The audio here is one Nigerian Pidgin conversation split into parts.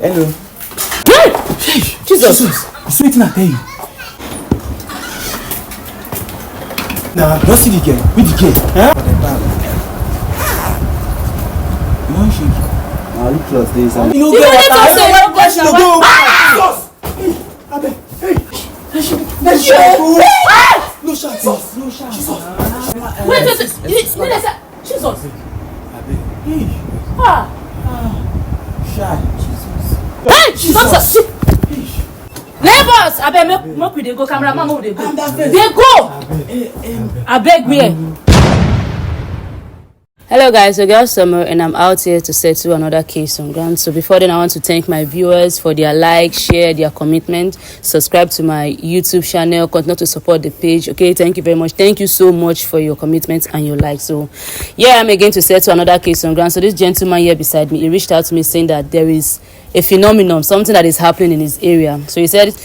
Hello. Hey! Jesus! It's waiting, I tell you. Nah, don't see the girl. With the girl. Huh? You want shake? Nah, look close. There is a... You don't let us say no go. Jesus! Hey! Let's shake! No shot. No shot. Jesus! Wait. Jesus! Hey! Shy. Hey! Jesus! Neighbors! I beg, make we dey go. Cameraman, make we dey go. They go! I beg, where? Hello guys, so girl Summer, and I'm out here to settle another case on ground. So before then, I want to thank my viewers for their like, share, their commitment. Subscribe to my YouTube channel, continue to support the page. Okay, thank you very much. Thank you so much for your commitment and your like. So yeah, I'm again to settle another case on ground. So this gentleman here beside me, he reached out to me saying that there is a phenomenon, something that is happening in his area. So he said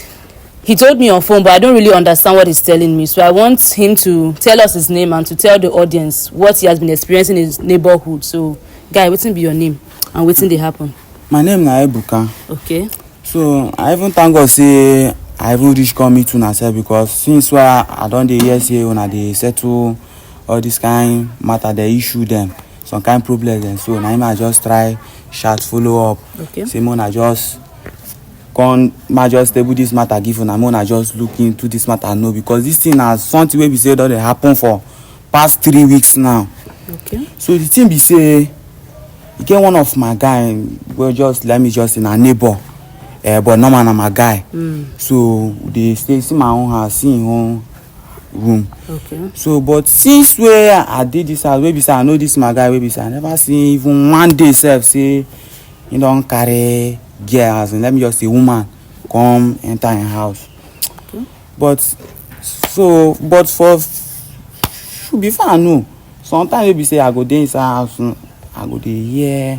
he told me on phone, but I don't really understand what he's telling me. So I want him to tell us his name and to tell the audience what he has been experiencing in his neighborhood. So, guy, what's be your name and what's they happen? My name is Ebuka. Okay. So I even thank God say I even reach come meet una sef because since where I don dey hear say una dey settle all this kind matter, dey issue them some kind problem dem. So na him I just try shout follow up. Okay. Say una just table this matter give una, una just look into this matter no, because this thing na something wey be say don dey happen for past 3 weeks now. Okay. So the thing be say e get one of my guy wey just let me just in a neighbor, but normal na my guy. So they stay see my own house, see him own room. Okay. So but since where I did this house, wey be say I know this my guy, wey be say I never see even one day sef say he don carry girl, as in let me just say woman come enter him house. Okay. But for before I know, sometimes wey be say I go dey inside house, I go dey hear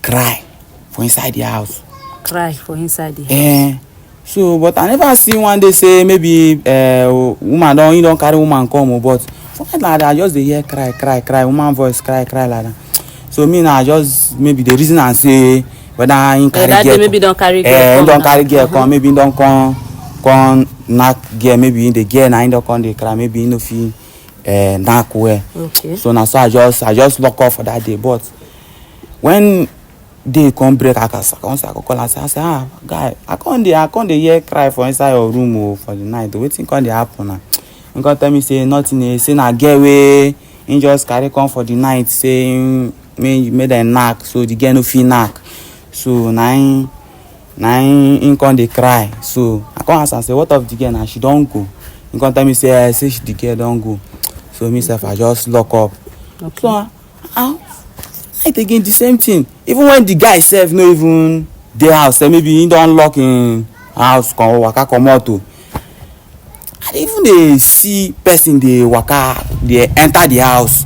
cry for inside the house. Cry for inside the house. So but I never see one day say maybe woman don carry woman come, but sometimes like that I just dey hear cry, woman voice cry like that. So me now just maybe the reason I say whether him carry that girl, maybe don't carry girl, he don't carry girl come, maybe he don't come knack girl, maybe in the girl na him don come dey cry, maybe he no fit knack well. Okay. So now so I just lock off for that day. But when day come break, I call and say guy, I can't dey hear cry for inside your room for the night. Wetin come dey happen now? He come tell me say nothing, say na girl wey he just carry come for the night, say make dem knack, so the girl no fit knack. So na him come dey cry. So I come ask am say what of the girl, na she don go? He come tell me say the girl don go. So me sef I just lock up. Okay. So night again the same thing. Even when the guy sef no even dey house, say maybe he don lock him house come waka comot o, I even dey see person dey waka dey enter the house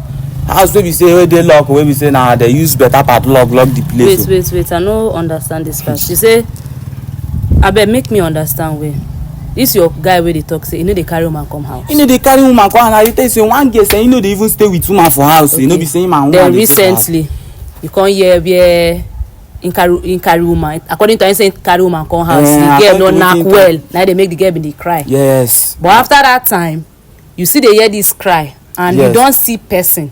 wey be say wey dey lock, wey be say na dey use better padlock lock the place. Wait, I no understand this part. You say abeg make me understand well. This your guy wey dey talk say he no dey carry woman come house. He no dey carry woman come house. I tell you say one girl say he no dey even stay with woman for house. Okay. No be say him and woman. Then recently you come hear where in carry woman. According to him say carry woman come house, the girl no knack well. Now they make the girl be dey cry. Yes. But after that time, you see they hear this cry and you don't see person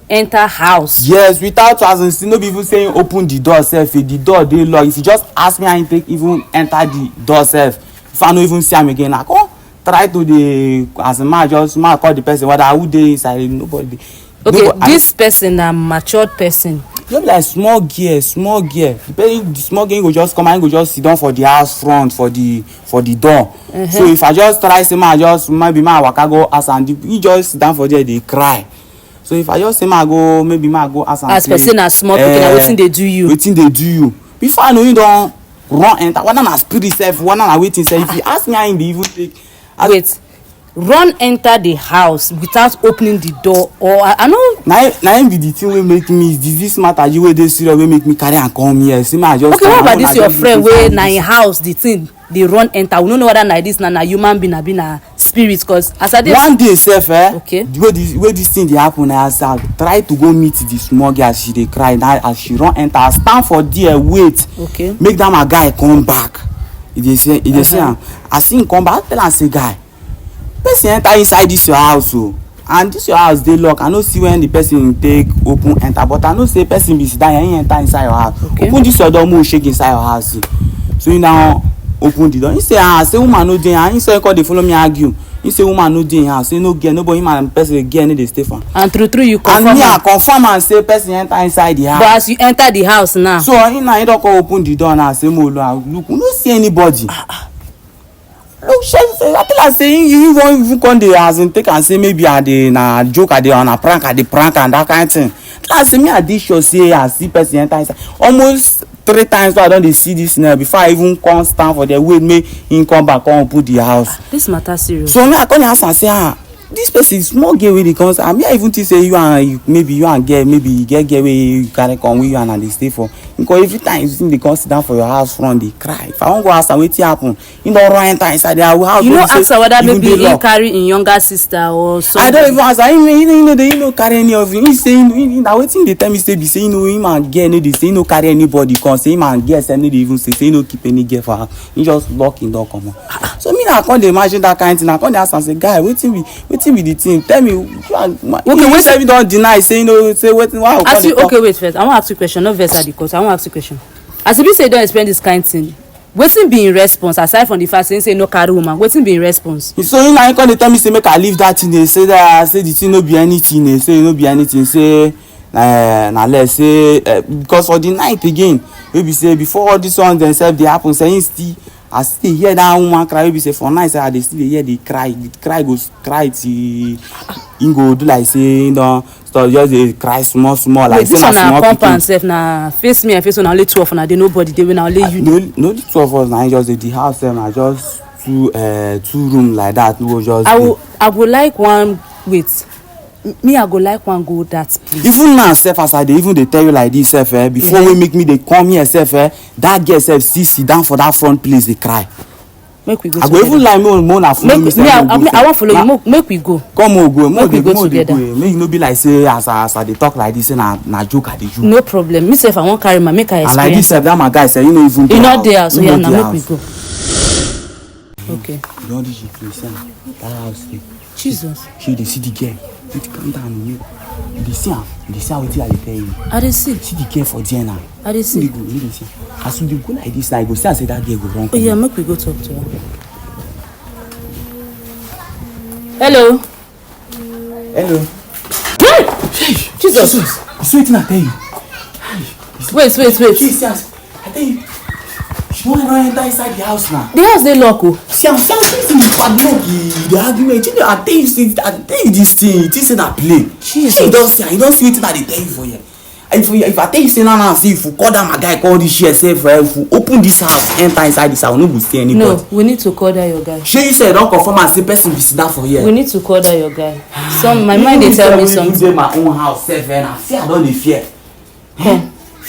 enter house. Yes, without as in no be even saying open the door sef. The door dey locked. If you just ask me how you take even enter the door sef, if I no even see am again, I come try to dey as a man call the person whether who dey inside, nobody. Okay, this person na matured person. Just be like small girl. The small girl go just come and go just sit down for the house front for the door. So if I just try say maybe waka go ask am, he just sit down for there dey cry. So if I just say I go ask am. As person na small pikin, na wetin dey do you? Wetin dey do you? Before I know you don run enter, whether na spirit sef, whether na wetin sef. If you ask me how him dey even take. Wait, run enter the house without opening the door, or I know. na him be the thing wey make me this matter you wey dey serious wey make me carry am come here see me I just. Okay, what about this your friend wey na him house the thing dey run enter? We no know whether na this na human being abi na spirit, cause as I dey one day sef okay, the way this thing dey happen na as I try to go meet the small girl as she dey cry na as she run enter I stand for there wait okay, make that my guy come back. He dey say am as him come back I tell am say guy person enter inside this your house o and this your house dey lock I no see when the person take open enter but I know say person be sit down here him enter inside your house. Okay. Open this your door make we shake inside your house so you now open the door. He say say woman no dey and he say come dey follow me argue. He say woman no dey in house say no get nobody him and person get no dey stay for. And true you confirm. And me I confirm am say person enter inside the house. But as you enter the house now. So he don come open the door now say mo look we no see anybody. Look I tell am say you wan even come dey as in take am say maybe I dey na joke I dey on a prank I dey prank and that kind thing. Tell am say me I dey sure say I see person enter inside almost 3 times I don dey see this now before I even come stand for there wait make him come back come put the house. This matter serious. So me I come ask am say this person small girl wey dey come and me I even think say you and maybe you and girl maybe you get girl wey you carry come wey you and dey stay for because every time you think dey come sit down for your house front dey cry. If I wan go ask am wetin happen he don run enter inside their house. You no ask her whether maybe he carry him younger sister or something. I don even ask her he no carry any of him. He say na wetin dey tell me say be say him and girl no dey say he no carry anybody come say him and girl sef no dey even say he no keep any girl for house he just lock him door comot. So me na I come dey imagine that kind thing I come dey ask am say guy wetin be the thing tell me you and okay wait say you don deny say you know say wetin why I come dey talk. Okay wait first I wan ask you question no vex at the court I wan ask you question as e be say you don explain this kind thing wetin be im response aside from the fact say him say no carry woman wetin be im response. So him na him come dey tell me say make I leave that thing dey say the thing no be anything dey say no be anything say na less say because for the night again wey be say before all this one dem sef dey happen say him still I still dey hear that woman cry wey be say for night say I dey still dey hear the cry go cry till him go do like say him don stop just dey cry small like say na small pikin. Wait this one na compound sef na face me and face una only 2 of una dey nobody dey wey na only you. No the 2 of us na just dey the house sef na just 2 room like that we just dey. I go like one wait me I go like one go that place. Even now sef as I dey even dey tell you like this sef before wey make me dey come here sef that girl sef still sit down for that front place dey cry. Make we go together. I go even like me una follow me sef. I wan follow you make we go. Come on go make we go together. Make you no be like say as I dey talk like this say na joke I dey do. No problem me sef I wan carry my make I experience. And like this sef that my guy sef he no even dey. He not there so yeah na make we go. Okay. You don reach the place that house dey. Jesus. She dey see the girl. Wait calm down you dey see am wetin I dey tell you. I dey see the girl for there now. I dey see. You dey see as you dey go like this now you go see am say that girl go run. Oh yeah make we go talk to her. Hello. Hey Jesus you see wetin I tell you. Wait. See I tell you she wan run enter inside the house now. The house dey lock o. See I'm saying the padlock the argument I tell you this thing you think say na play. Jesus. You don see wetin I dey tell you for here. If I tell you say now say if you call that my guy call this shit sef if you open this house enter inside this house no go see anybody. No we need to call that your guy. Shey you say don confirm am say person be sit down for here. We need to call that your guy. My mind dey tell me something. Even dey my own house sef na fear I don dey fear.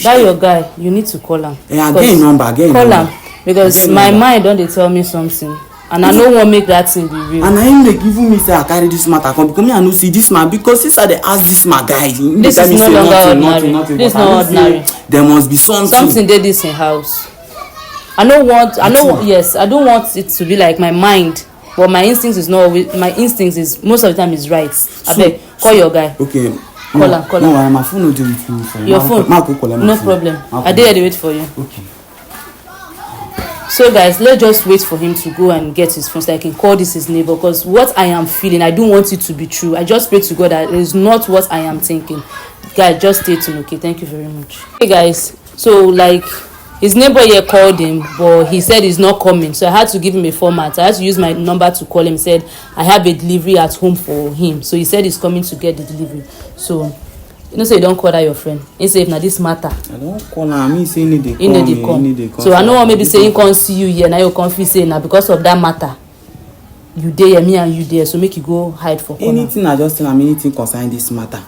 That your guy you need to call am. Get him number call am because my mind don dey tell me something and I no wan make that thing be real. And na him dey give me say I carry this matter come because me I no see this man because since I dey ask this my guy this is no longer ordinary. This is not ordinary. There must be something dey this in house. I don't want it to be like my mind but my instinct is not always most of the time is right. Abeg call your guy. Okay. Call am. No, my phone no dey with you. Your phone? No problem. I dey here dey wait for you. Okay. So guys, let's just wait for him to go and get his phone so I can call this his neighbor because what I am feeling, I don't want it to be true. I just pray to God that it is not what I am thinking. Guys, just stay tuned, okay? Thank you very much. Hey guys, so like his neighbor here called him but he said he's not coming so I had to give him a format. I had to use my number to call him. He said I have a delivery at home for him so he said he's coming to get the delivery. So you know say you don't call that your friend. He say if na this matter. I don't call am. Me say he dey come. So I know maybe say he can't see you here now you come feel say na because of that matter. you there, me and you there, so make you go hide for corner. Anything I just tell am anything concern this matter.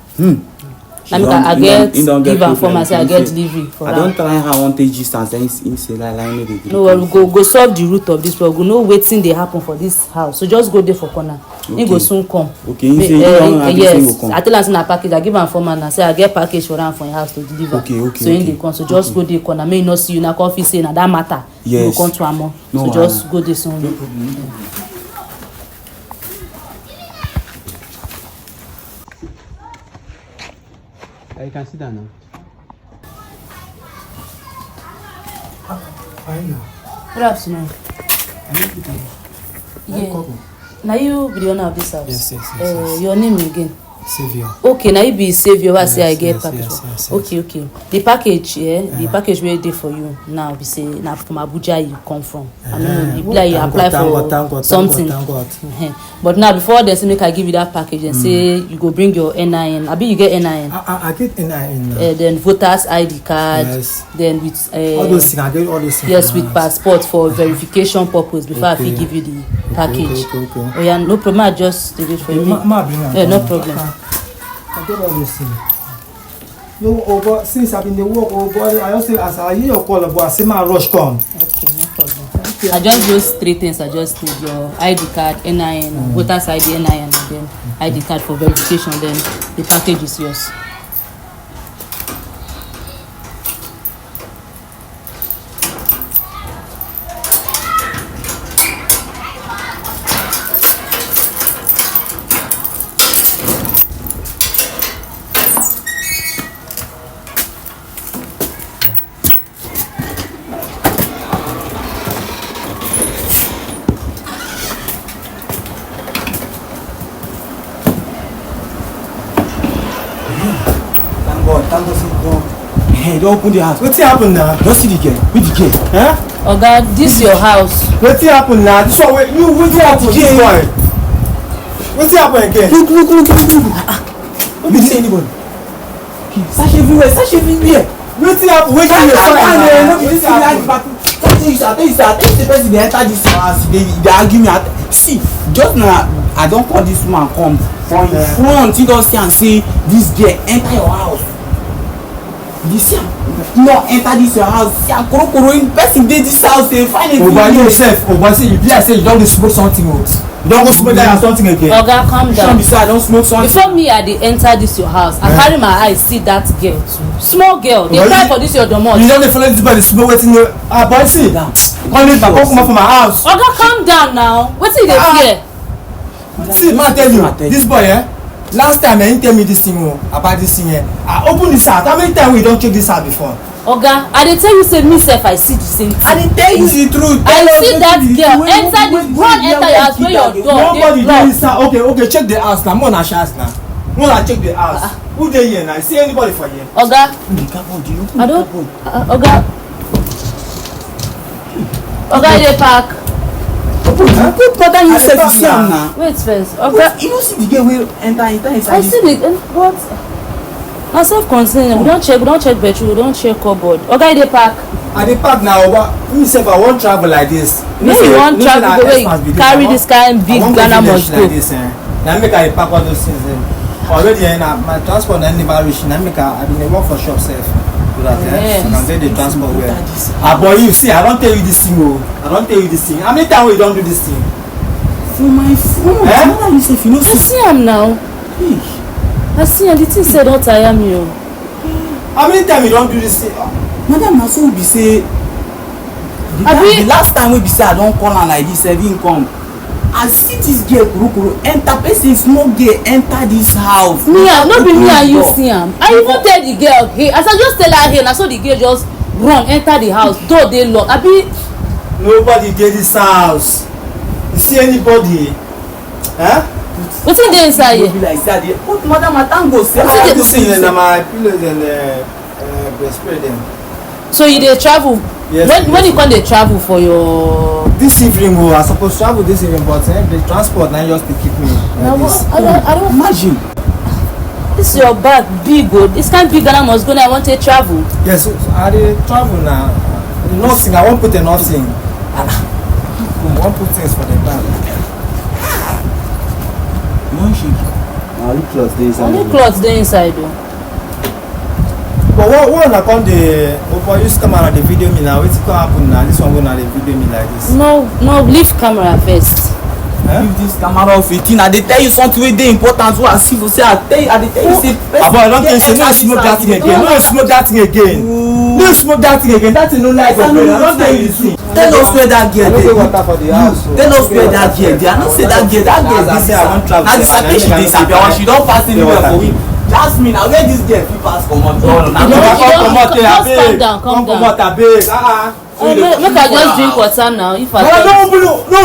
I get give am for myself, I get delivery for I don't try how I want take distance, then he say like no dey. No, we go solve the root of this problem. We know wetin dey happen for this house, so just go there for corner. He go soon come. Okay, he say he don yes, I tell am say na package. I give am for man. I say I get package for am for your house to deliver. Okay. So he dey come. So just go there corner. May he not see you na coffee say na that matter. Yes. You go come to am more. So just go there soon. No problem. You can sit down now. Good afternoon. Yeah. Now you be the owner of this house. Yes. Your name again? Savior. Okay, now you be Savior. I say I get package. Yes. Okay. The package, the package wey dey for you now be say na from Abuja you come from. I know you like you apply for something. Thank God. But now before they say make I give you that package and say you go bring your NIN. Abi you get NIN? I get NIN now. Then voters ID card. Yes. Then with all those things. I get all those things. yes, with passport for verification purpose before I fit give you the package. Okay. Oh yeah, no problem. I just do it for you. No problem. I get all those things. No, but since I've been the work, I just say as I hear your call, but I say my rush come. Okay, no problem. I just those three things. I just need your ID card, NIN, voters ID, NIN, and then ID card for verification. Then the package is yours. Thank God. Hey, don't open the house. What's happened now? Don't see the girl. With the girl. Huh? Oh God, this your house. What's happened now? This one, what's happened? This one. What's happened again? Look. Don't be see anybody. Search everywhere. What's happened? Wait till you find No, this is like back. I tell you, the person they enter this house, they argue me. See, just now, I don't call this woman come from in front. You don't see and say this girl enter your house. You see, no enter this your house. See, a koro in person dey this house. They find it. Oba yourself. Oba say you be like say you don dey smoke something. You don go smoke that something again. Oga, calm down. I don't smoke something. Before me, I dey enter this your house. I carry my eye see that girl, small girl. Dey cry for this your domot. You don dey follow this boy dey smoke wetin no. Boy see. Come leave my come from my house. Oga, calm down now. Wetin you dey fear? See, man, tell you, this boy, last time he tell me this thing about this thing. I open this house. How many times we don't check this house before? Oga, I dey tell you say me sef I see the same thing. I dey tell you the truth. I see that girl enter your house wey your door nobody dey dey locked. inside. Okay, check the house now. More na house now. More na check the house. Who dey here now? See anybody for here? Oga, I don't. Oga, you dey park. Put bother yourself see am na. Wait first. Oga, You no see the girl wey enter inside. I see the what? Na self-contained. We don check bedroom. We don check cupboard. Oga, you dey park. I dey park now. Me sef I wan travel like this. Make you wan travel go where you carry this kind big Ghana must go. Na make I dey park all those things. Already na my transport na never reach. Na make I bin dey work for shop sef. So that I can get the transport well. But you see, I don tell you this thing. I don tell you this thing. How many times we don do this thing? For my phone. How you say you no I see? see am now. I see am. The thing say don tire me o. How many times you don do this thing? Madam, na so we be say. The last time we be say I don call am like this, him come. I see this girl kuro enter person small girl enter this house. No be me and you see am. I even tell the girl hey as I just tell her hey na so the girl just run enter the house door dey locked. Abi Nobody dey this house. You see anybody? wetin dey inside here? Be like that. But madam, I thank God say I this thing na my pillows and breast spray them. So you dey travel? Yes, when you come dey travel for your. This evening I suppose travel this evening but the transport na just dey keep me like this. I don't imagine. This your bag big o. This kind big Ghana must go now. I wan take travel. Yes, I dey travel now. Nothing. I wan put a nothing. I wan put things for the bag. Don't shake. Only clothes dey inside. Only clothes dey inside o. But what na come dey for use camera dey video me now? Wetin come happen now? This one go na dey video me like this. No, leave camera first. Leave this camera off 18. I dey tell you something wey dey important. What I see for say I dey tell you say. Abo I don tell you say no smoke that thing again. No smoke that thing again. No smoke that thing again. That thing no like your brain. I don tell you this thing. Tell us where that girl dey. Water for the house. Tell us where that girl dey. I no say that girl dey. Na disappear she dey disappear. She don pass anywhere for we. Jasmine, na where this girl fit pass comot. Calm down. Comot abeg. Make I just drink water now. If I No.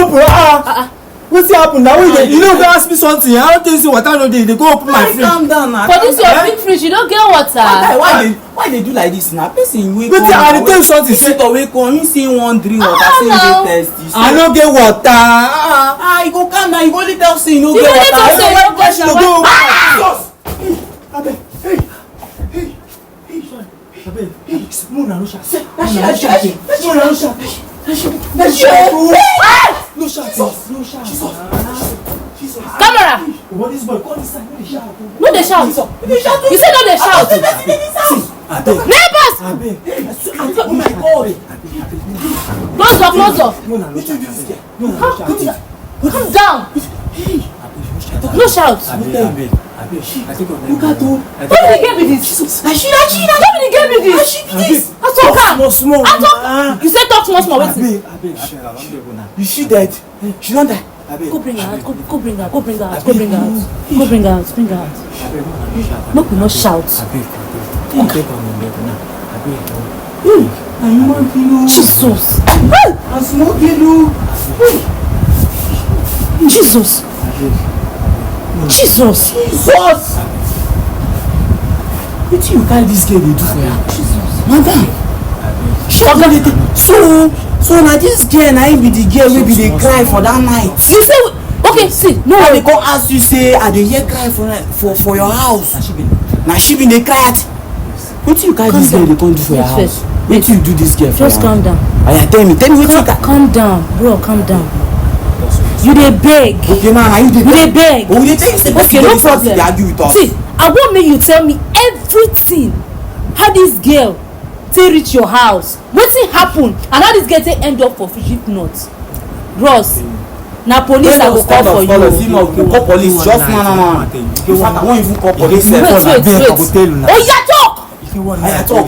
Wetin happen now? You no go ask me something. I don tell you say water no dey. Dey go open my fridge. Calm down na. for this your big fridge, you don't get water. Why they do like this na? Person wey Wetin I dey tell you something. visitor wey come, him say wan drink water, say he dey thirsty. I no get water. You go calm down. You go only tell say you no You get only water. talk say you no get water. Abeg, hey, sorry. Abeg, Mona no shout. No shout. Camera. What this boy call this side? No dey shout. You say no dey shout. Neighbors. Oh my God. Close door. Mona no shout. Calm down. No shout. Look at who. What did he get with this? What did he get with this? I talk calm. Small. I talk. You said talk small. Wait. You see that? She don't die. Go bring her out. Go bring her out. Make we not shout. Jesus. Jesus. What you carry this girl dey do for her? Madam, so na this girl na him be the girl wey be dey cry for that night. You say okay, see, no I worry. dey come ask you say I dey hear cry for your house. Na she bin dey cry at. Wetin you carry this girl dey come do for your house? Wetin you do this girl for? Just calm down. Aya tell me wetin you carry. Calm down, bro. Calm down. You dey beg. Okay ma, you dey beg. Oh, we dey tell you say Okay, no problem. dey argue with us. See, I want make you tell me everything. How this girl take reach your house? Wetin happen? And how this girl take end up for Fiji North? Bros, na police I go call for you. Call police just now. In fact, I won't even call police. Wait. Oh yeah, talk. I talk.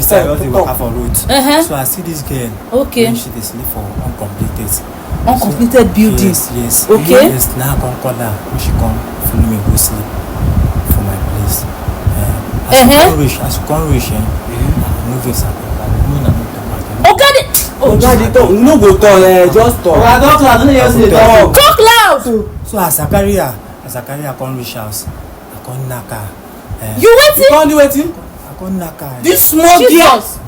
So I see this girl. Okay. She dey sleep for Uncompleted buildings. Yes. Okay. Yes. Now I come call her. She come follow me go sleep for my place. As you come reach, no vex am. No go talk, just talk. Talk loud. So as Zakaria come reach house, I come knack her. You waiting? Come do wetin? I come knack her. This small girl. Jesus.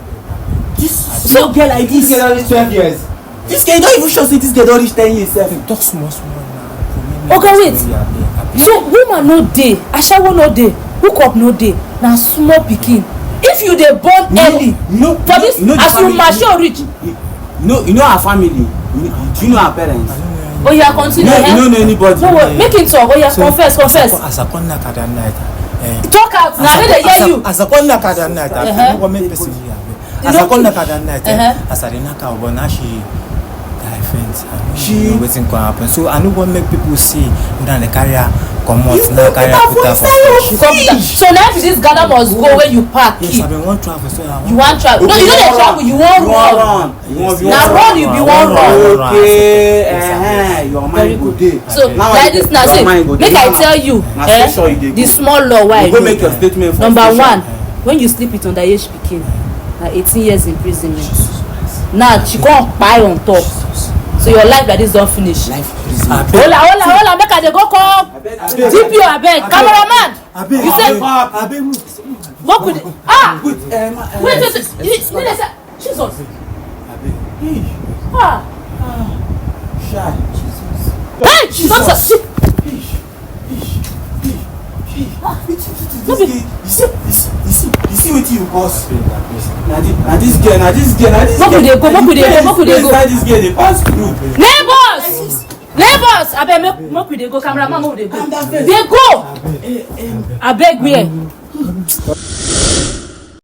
This small girl like this. This girl don reach 12 years. This girl don't even show say this girl don reach 10 years sef. Talk small now. Okay, wait. So woman no dey, ashawo no dey, hook up no dey. Na small pikin. If you dey born early, for this as you mature reach. You know her family. Do you know her parents? Oh yeah, continue. You don't know anybody. No wait, make it talk. Oh yeah, confess. As I come knack her that night. Talk out. Now they hear you. As I come knack her that night, I no go make person hear. As I come knack her that night, as I dey knack her, but now she die faint. She wetin come happen. So I no go make people see whether they carry her comot, now carry her put her for fridge. So now if this Ghana must go where you park. Yes, I been wan travel. So you want travel? No, you don't travel. You want run. Now run, you be one run. Okay, your mind go dey. So like this now, see, make I tell you, the small law why I go make your statement. Number one, when you sleep with underage pikin, na 18 years imprisonment. Now she come kpai on top. So your life like this don finish. Hola, make I dey go call DPO abeg, cameraman. You say work with wait, Jesus. Hey, Jesus. You see wetin you cause? Na this girl. Make we dey go. Inside this girl dey pass through. Neighbors. Neighbors, I beg make we dey go. Cameraman, make we dey go. Dey go. I beg where.